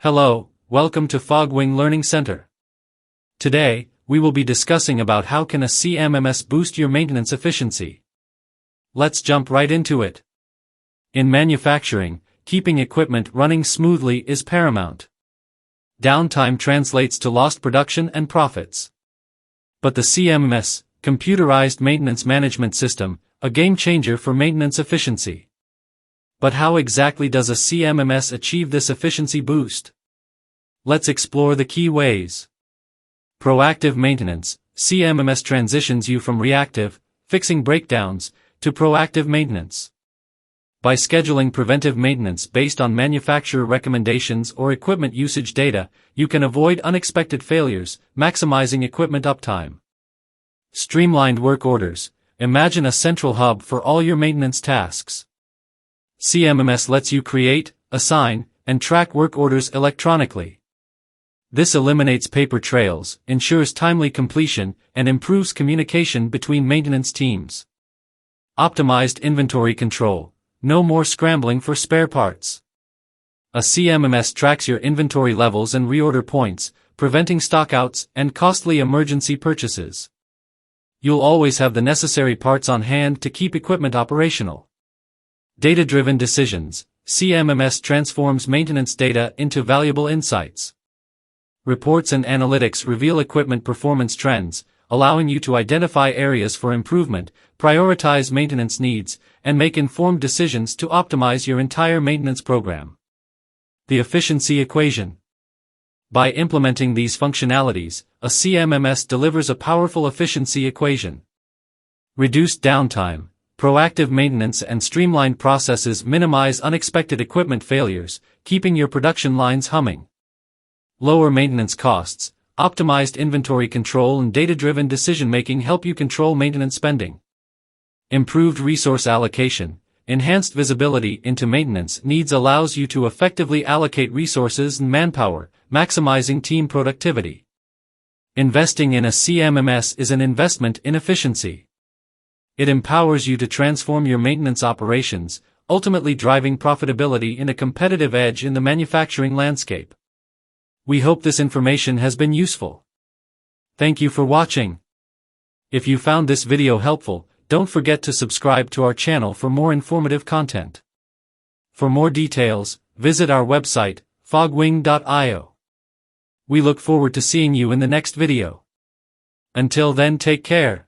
Hello, welcome to Fogwing Learning Center. Today, we will be discussing about how can a CMMS boost your maintenance efficiency. Let's jump right into it. In manufacturing, keeping equipment running smoothly is paramount. Downtime translates to lost production and profits. But the CMMS, computerized maintenance management system, a game changer for maintenance efficiency. But how exactly does a CMMS achieve this efficiency boost? Let's explore the key ways. Proactive maintenance. CMMS transitions you from reactive, fixing breakdowns, to proactive maintenance. By scheduling preventive maintenance based on manufacturer recommendations or equipment usage data, you can avoid unexpected failures, maximizing equipment uptime. Streamlined work orders. Imagine a central hub for all your maintenance tasks. CMMS lets you create, assign, and track work orders electronically. This eliminates paper trails, ensures timely completion, and improves communication between maintenance teams. Optimized inventory control. No more scrambling for spare parts. A CMMS tracks your inventory levels and reorder points, preventing stockouts and costly emergency purchases. You'll always have the necessary parts on hand to keep equipment operational. Data-driven decisions. CMMS transforms maintenance data into valuable insights. Reports and analytics reveal equipment performance trends, allowing you to identify areas for improvement, prioritize maintenance needs, and make informed decisions to optimize your entire maintenance program. The efficiency equation. By implementing these functionalities, a CMMS delivers a powerful efficiency equation. Reduced downtime. Proactive maintenance and streamlined processes minimize unexpected equipment failures, keeping your production lines humming. Lower maintenance costs. Optimized inventory control and data-driven decision-making help you control maintenance spending. Improved resource allocation. Enhanced visibility into maintenance needs allows you to effectively allocate resources and manpower, maximizing team productivity. Investing in a CMMS is an investment in efficiency. It empowers you to transform your maintenance operations, ultimately driving profitability and a competitive edge in the manufacturing landscape. We hope this information has been useful. Thank you for watching. If you found this video helpful, don't forget to subscribe to our channel for more informative content. For more details, visit our website, fogwing.io. We look forward to seeing you in the next video. Until then, take care.